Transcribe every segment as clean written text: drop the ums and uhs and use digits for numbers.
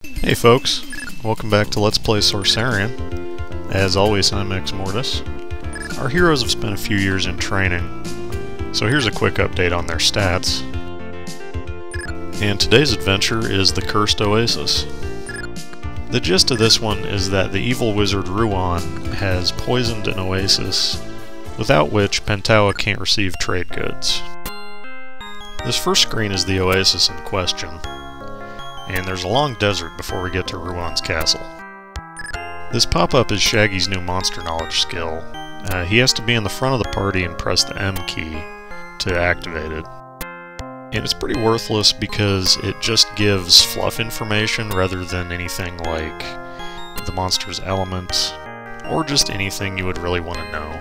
Hey folks, welcome back to Let's Play Sorcerian. As always, I'm Ex Mortis. Our heroes have spent a few years in training, so here's a quick update on their stats. And today's adventure is the Cursed Oasis. The gist of this one is that the evil wizard Ruan has poisoned an oasis, without which Pentawa can't receive trade goods. This first screen is the oasis in question, and there's a long desert before we get to Ruan's castle. This pop-up is Shaggy's new monster knowledge skill. He has to be in the front of the party and press the M key to activate it. And it's pretty worthless because it just gives fluff information rather than anything like the monster's element, or just anything you would really want to know.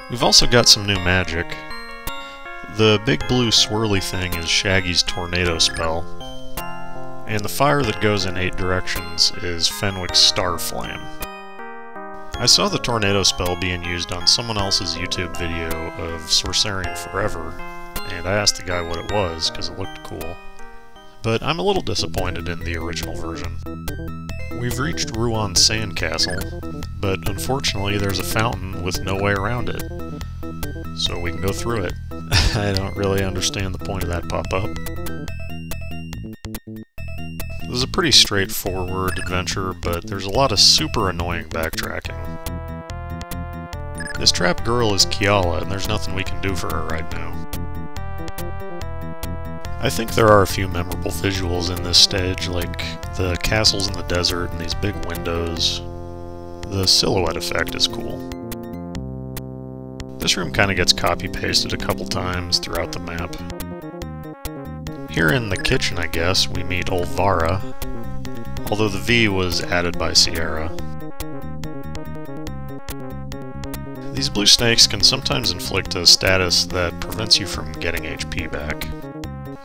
We've also got some new magic. The big blue swirly thing is Shaggy's tornado spell, and the fire that goes in 8 directions is Fenwick's star flame. I saw the tornado spell being used on someone else's YouTube video of Sorcerian Forever, and I asked the guy what it was because it looked cool. But I'm a little disappointed in the original version. We've reached Ruan's sandcastle, but unfortunately there's a fountain with no way around it, so we can go through it. I don't really understand the point of that pop-up. This is a pretty straightforward adventure, but there's a lot of super annoying backtracking. This trapped girl is Kiala, and there's nothing we can do for her right now. I think there are a few memorable visuals in this stage, like the castles in the desert and these big windows. The silhouette effect is cool. This room kind of gets copy-pasted a couple times throughout the map. Here in the kitchen, I guess, we meet Olvara, although the V was added by Sierra. These blue snakes can sometimes inflict a status that prevents you from getting HP back.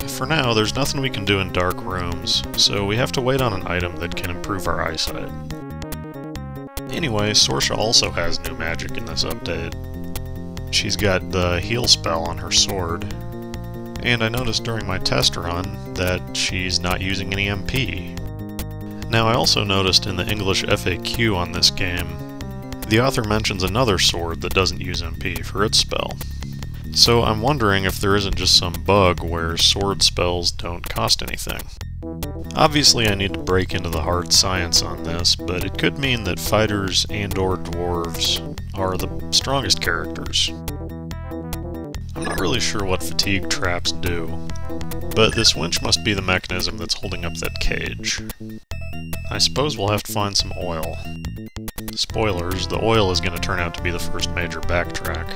For now, there's nothing we can do in dark rooms, so we have to wait on an item that can improve our eyesight. Anyway, Sorsha also has new magic in this update. She's got the heal spell on her sword, and I noticed during my test run that she's not using any MP. Now I also noticed in the English FAQ on this game, the author mentions another sword that doesn't use MP for its spell. So I'm wondering if there isn't just some bug where sword spells don't cost anything. Obviously I need to break into the hard science on this, but it could mean that fighters and/or dwarves are the strongest characters. I'm not really sure what fatigue traps do, but this winch must be the mechanism that's holding up that cage. I suppose we'll have to find some oil. Spoilers, the oil is going to turn out to be the first major backtrack.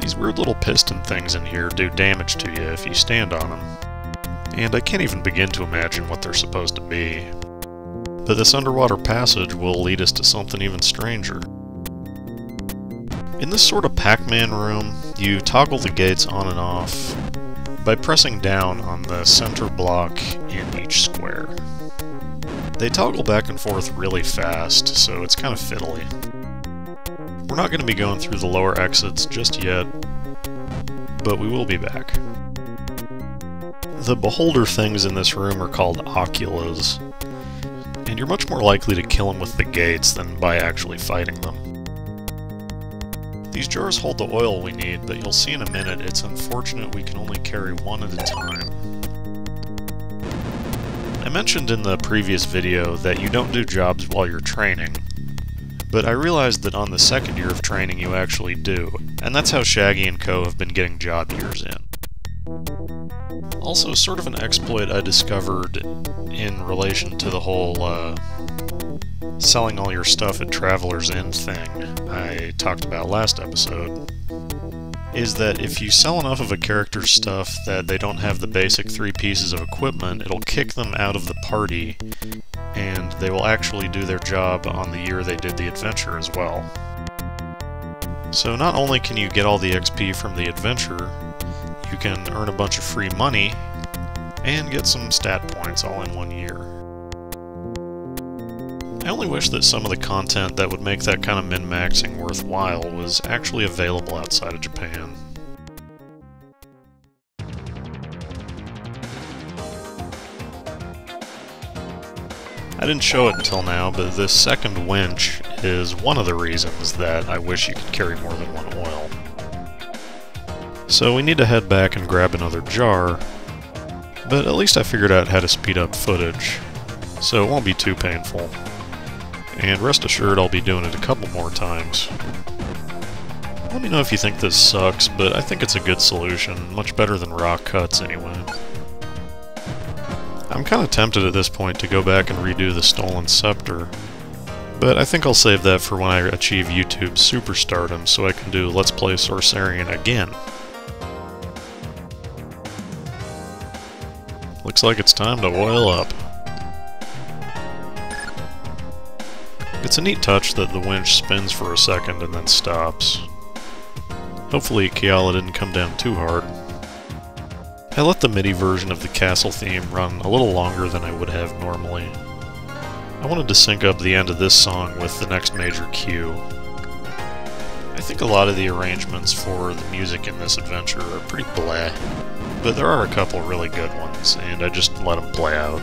These weird little piston things in here do damage to you if you stand on them, and I can't even begin to imagine what they're supposed to be. But this underwater passage will lead us to something even stranger. In this sort of Pac-Man room, you toggle the gates on and off by pressing down on the center block in each square. They toggle back and forth really fast, so it's kind of fiddly. We're not going to be going through the lower exits just yet, but we will be back. The beholder things in this room are called oculas, and you're much more likely to kill them with the gates than by actually fighting them. These jars hold the oil we need, but you'll see in a minute it's unfortunate we can only carry one at a time. I mentioned in the previous video that you don't do jobs while you're training, but I realized that on the second year of training you actually do, and that's how Shaggy and Co. have been getting job years in. Also, sort of an exploit I discovered in relation to the whole selling all your stuff at Traveler's End thing I talked about last episode, is that if you sell enough of a character's stuff that they don't have the basic 3 pieces of equipment, it'll kick them out of the party, and they will actually do their job on the year they did the adventure as well. So not only can you get all the XP from the adventure, you can earn a bunch of free money, and get some stat points all in 1 year. I only wish that some of the content that would make that kind of min-maxing worthwhile was actually available outside of Japan. I didn't show it until now, but this second winch is one of the reasons that I wish you could carry more than one oil. So we need to head back and grab another jar, but at least I figured out how to speed up footage, so it won't be too painful. And rest assured I'll be doing it a couple more times. Let me know if you think this sucks, but I think it's a good solution, much better than rock cuts anyway. I'm kinda tempted at this point to go back and redo the Stolen Scepter, but I think I'll save that for when I achieve YouTube superstardom so I can do Let's Play Sorcerian again. Looks like it's time to oil up. It's a neat touch that the winch spins for a second and then stops. Hopefully Kiala didn't come down too hard. I let the MIDI version of the castle theme run a little longer than I would have normally. I wanted to sync up the end of this song with the next major cue. I think a lot of the arrangements for the music in this adventure are pretty bleh, but there are a couple really good ones, and I just let them play out.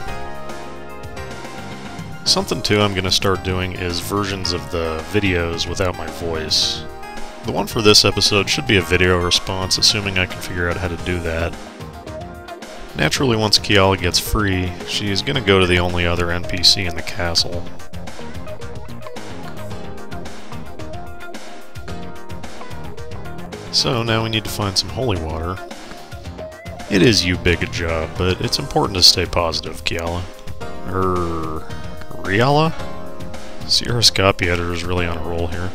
Something too I'm going to start doing is versions of the videos without my voice. The one for this episode should be a video response, assuming I can figure out how to do that. Naturally, once Kiala gets free, she's gonna go to the only other NPC in the castle. So now we need to find some holy water. It is you big a job, but it's important to stay positive, Kiala. Riala? Sierra Scopi editor is really on a roll here.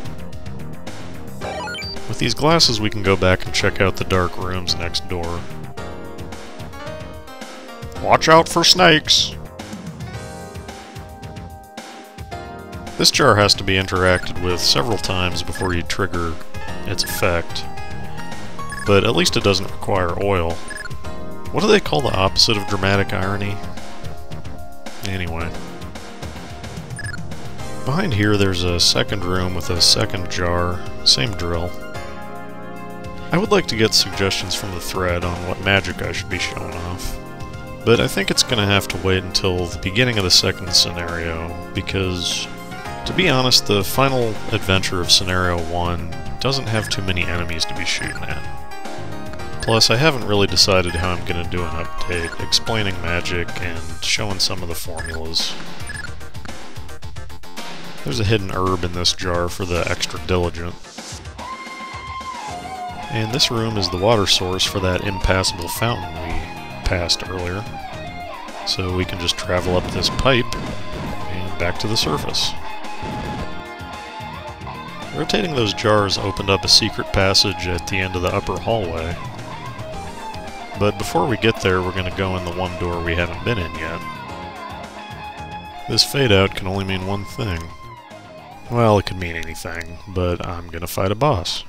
With these glasses we can go back and check out the dark rooms next door. Watch out for snakes! This jar has to be interacted with several times before you trigger its effect, but at least it doesn't require oil. What do they call the opposite of dramatic irony? Anyway. Behind here there's a second room with a second jar, same drill. I would like to get suggestions from the thread on what magic I should be showing off. But I think it's gonna have to wait until the beginning of the second scenario, because, to be honest, the final adventure of Scenario 1 doesn't have too many enemies to be shooting at. Plus, I haven't really decided how I'm gonna do an update, explaining magic and showing some of the formulas. There's a hidden herb in this jar for the extra diligent. And this room is the water source for that impassable fountain we passed earlier, so we can just travel up this pipe and back to the surface. Rotating those jars opened up a secret passage at the end of the upper hallway, but before we get there we're going to go in the one door we haven't been in yet. This fade out can only mean one thing. Well, it could mean anything, but I'm going to fight a boss.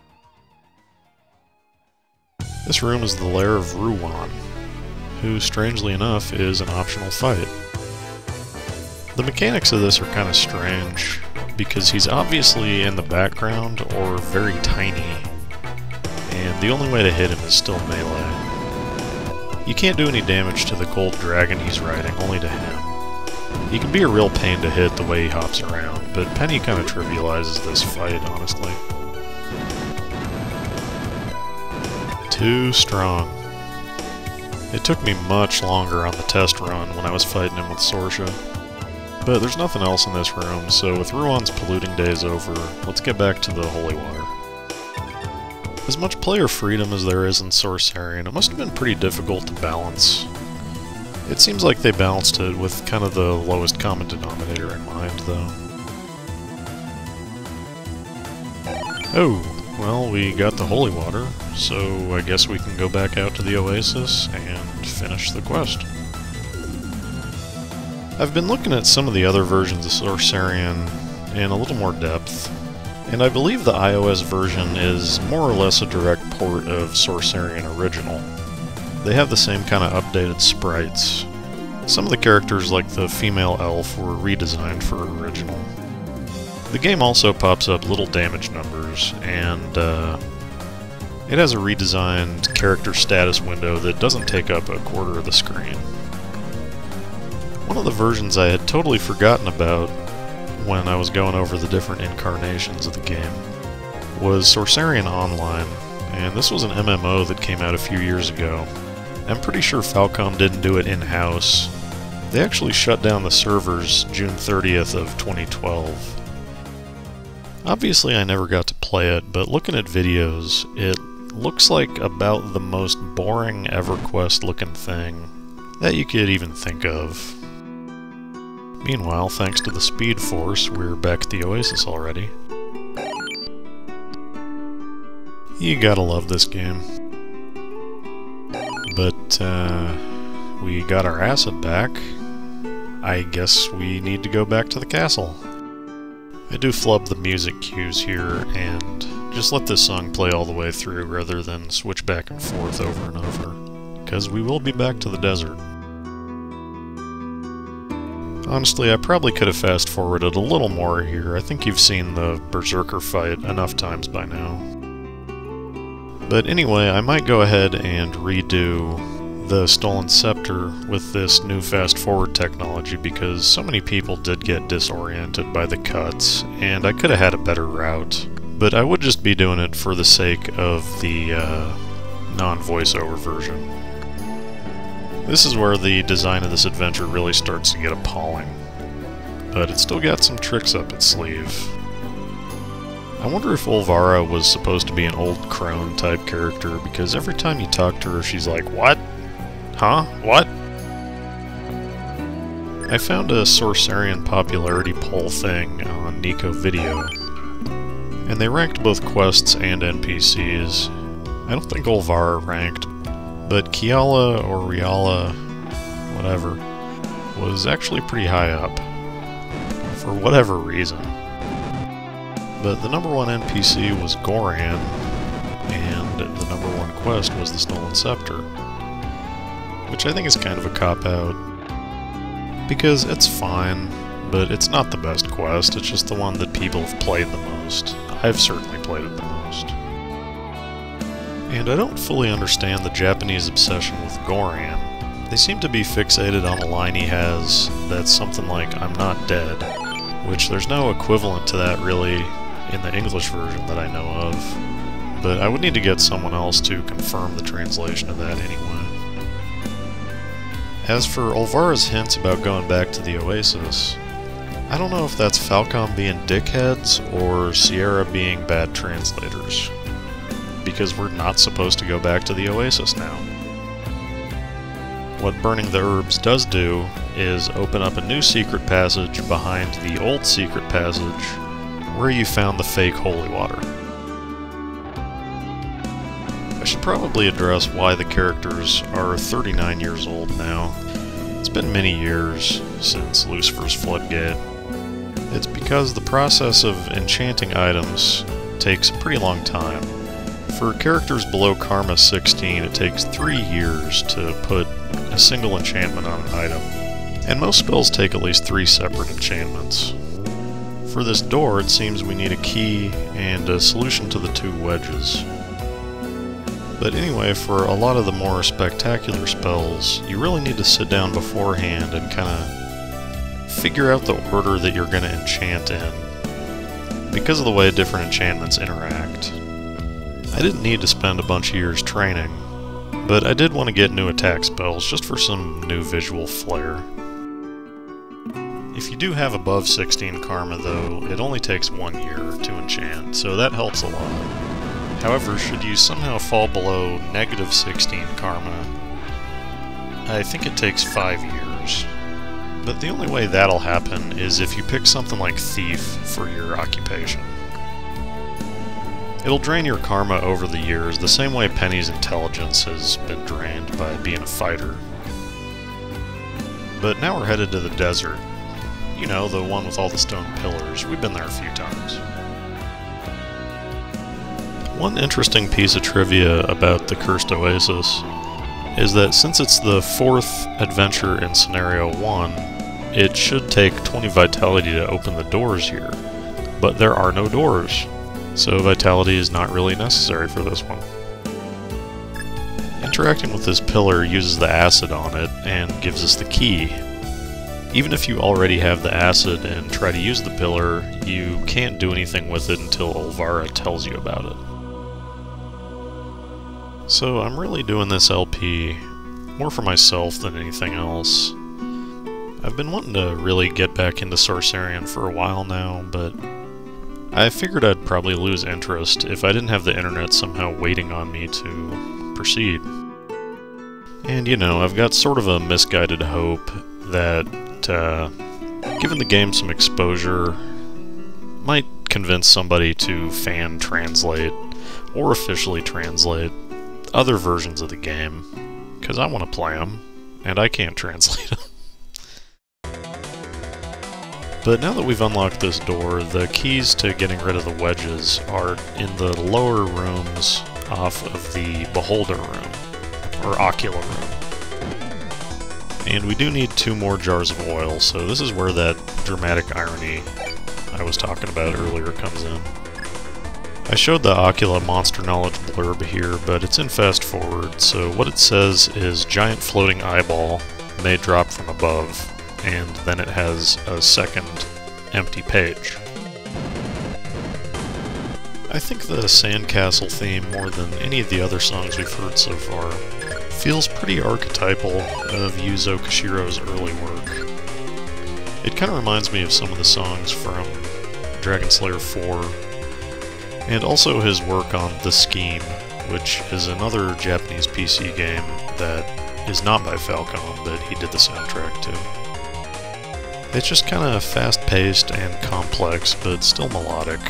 This room is the lair of Ruwan, who, strangely enough, is an optional fight. The mechanics of this are kind of strange, because he's obviously in the background or very tiny, and the only way to hit him is still melee. You can't do any damage to the gold dragon he's riding, only to him. He can be a real pain to hit the way he hops around, but Penny kind of trivializes this fight, honestly. Too strong. It took me much longer on the test run when I was fighting him with Sorsha. But there's nothing else in this room, so with Ruwan's polluting days over, let's get back to the holy water. As much player freedom as there is in Sorcerian, it must have been pretty difficult to balance. It seems like they balanced it with kind of the lowest common denominator in mind, though. Oh! Well, we got the holy water, so I guess we can go back out to the oasis and finish the quest. I've been looking at some of the other versions of Sorcerian in a little more depth, and I believe the iOS version is more or less a direct port of Sorcerian original. They have the same kind of updated sprites. Some of the characters, like the female elf, were redesigned for original. The game also pops up little damage numbers, and it has a redesigned character status window that doesn't take up a quarter of the screen. One of the versions I had totally forgotten about when I was going over the different incarnations of the game was Sorcerian Online, and this was an MMO that came out a few years ago. I'm pretty sure Falcom didn't do it in-house. They actually shut down the servers June 30th of 2012. Obviously I never got to play it, but looking at videos, it looks like about the most boring EverQuest looking thing that you could even think of. Meanwhile, thanks to the Speed Force, we're back at the Oasis already. You gotta love this game. But, we got our acid back. I guess we need to go back to the castle. I do flub the music cues here, and just let this song play all the way through rather than switch back and forth over and over, because we will be back to the desert. Honestly, I probably could have fast-forwarded a little more here. I think you've seen the Berserker fight enough times by now. But anyway, I might go ahead and redo the Stolen Scepter with this new fast-forward technology because so many people did get disoriented by the cuts, and I could have had a better route. But I would just be doing it for the sake of the non-voiceover version. This is where the design of this adventure really starts to get appalling. But it's still got some tricks up its sleeve. I wonder if Olvara was supposed to be an old crone type character, because every time you talk to her she's like, "What? Huh? What?" I found a Sorcerian popularity poll thing on Nico Video, and they ranked both quests and NPCs. I don't think Olvara ranked, but Kiala or Riala, whatever, was actually pretty high up, for whatever reason. But the number one NPC was Goran, and the number one quest was the Stolen Scepter. Which I think is kind of a cop-out, because it's fine, but it's not the best quest, it's just the one that people have played the most. I've certainly played it the most. And I don't fully understand the Japanese obsession with Goran. They seem to be fixated on a line he has that's something like, "I'm not dead," which there's no equivalent to that really in the English version that I know of. But I would need to get someone else to confirm the translation of that anyway. As for Olvara's hints about going back to the Oasis, I don't know if that's Falcom being dickheads or Sierra being bad translators, because we're not supposed to go back to the Oasis now. What burning the herbs does do is open up a new secret passage behind the old secret passage where you found the fake holy water. I should probably address why the characters are 39 years old now. It's been many years since Lucifer's Floodgate. It's because the process of enchanting items takes a pretty long time. For characters below Karma 16, it takes 3 years to put a single enchantment on an item, and most spells take at least 3 separate enchantments. For this door, it seems we need a key and a solution to the 2 wedges. But anyway, for a lot of the more spectacular spells, you really need to sit down beforehand and kind of figure out the order that you're going to enchant in, because of the way different enchantments interact. I didn't need to spend a bunch of years training, but I did want to get new attack spells just for some new visual flair. If you do have above 16 Karma though, it only takes 1 year to enchant, so that helps a lot. However, should you somehow fall below negative 16 Karma, I think it takes 5 years. But the only way that'll happen is if you pick something like Thief for your occupation. It'll drain your Karma over the years, the same way Penny's intelligence has been drained by being a fighter. But now we're headed to the desert. You know, the one with all the stone pillars. We've been there a few times. One interesting piece of trivia about the Cursed Oasis is that since it's the 4th adventure in Scenario 1, it should take 20 Vitality to open the doors here. But there are no doors, so Vitality is not really necessary for this one. Interacting with this pillar uses the acid on it and gives us the key. Even if you already have the acid and try to use the pillar, you can't do anything with it until Olvara tells you about it. So I'm really doing this LP more for myself than anything else. I've been wanting to really get back into Sorcerian for a while now, but I figured I'd probably lose interest if I didn't have the internet somehow waiting on me to proceed. And you know, I've got sort of a misguided hope that giving the game some exposure might convince somebody to fan translate or officially translate other versions of the game, because I want to play them, and I can't translate them. But now that we've unlocked this door, the keys to getting rid of the wedges are in the lower rooms off of the Beholder room, or Ocula room. And we do need 2 more jars of oil, so this is where that dramatic irony I was talking about earlier comes in. I showed the Ocula monster knowledge blurb here, but it's in fast forward, so what it says is giant floating eyeball may drop from above, and then it has a second empty page. I think the Sandcastle theme, more than any of the other songs we've heard so far, feels pretty archetypal of Yuzo Koshiro's early work. It kind of reminds me of some of the songs from Dragon Slayer 4, and also his work on The Scheme, which is another Japanese PC game that is not by Falcom, but he did the soundtrack to. It's just kind of fast-paced and complex, but still melodic.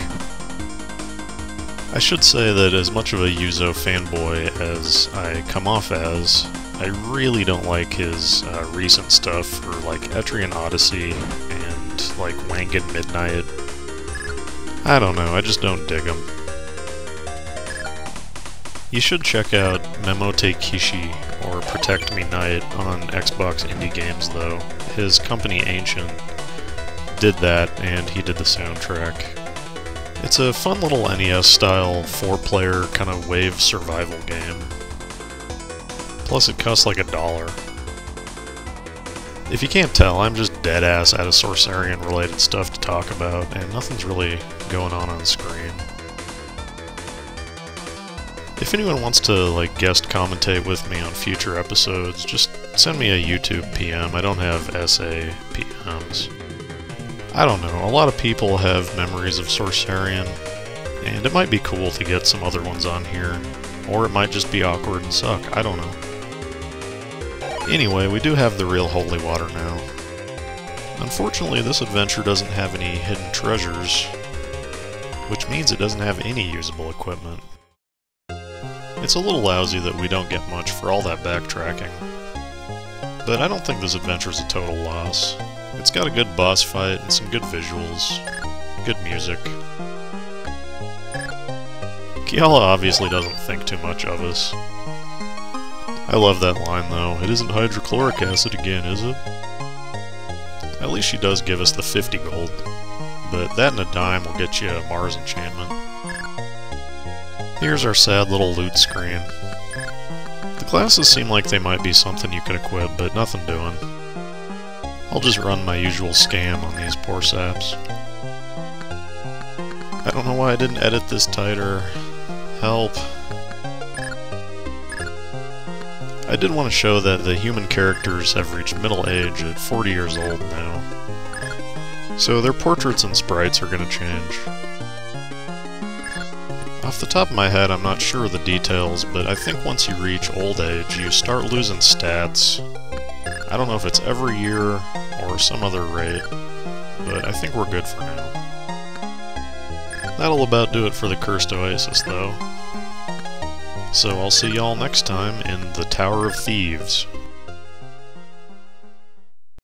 I should say that as much of a Yuzo fanboy as I come off as, I really don't like his recent stuff for like Etrian Odyssey and like Wangan Midnight. I don't know, I just don't dig him. You should check out Memote Kishi or Protect Me Knight on Xbox Indie Games though. His company Ancient did that and he did the soundtrack. It's a fun little NES-style 4-player kind of wave survival game. Plus it costs like $1. If you can't tell, I'm just dead-ass out of Sorcerian-related stuff to talk about, and nothing's really going on screen. If anyone wants to like guest commentate with me on future episodes, just send me a YouTube PM. I don't have SA PMs. I don't know, a lot of people have memories of Sorcerian, and it might be cool to get some other ones on here, or it might just be awkward and suck, I don't know. Anyway, we do have the real holy water now. Unfortunately, this adventure doesn't have any hidden treasures, which means it doesn't have any usable equipment. It's a little lousy that we don't get much for all that backtracking, but I don't think this adventure's a total loss. It's got a good boss fight and some good visuals, good music. Kiala obviously doesn't think too much of us. I love that line though, it isn't hydrochloric acid again, is it? At least she does give us the 50 gold, but that and a dime will get you a Mars enchantment. Here's our sad little loot screen. The glasses seem like they might be something you could equip, but nothing doing. I'll just run my usual scam on these poor saps. I don't know why I didn't edit this tighter. Help. I did want to show that the human characters have reached middle age at 40 years old now. So their portraits and sprites are going to change. Off the top of my head, I'm not sure of the details, but I think once you reach old age, you start losing stats. I don't know if it's every year or some other rate, but I think we're good for now. That'll about do it for the Cursed Oasis, though. So I'll see y'all next time in the Tower of Thieves.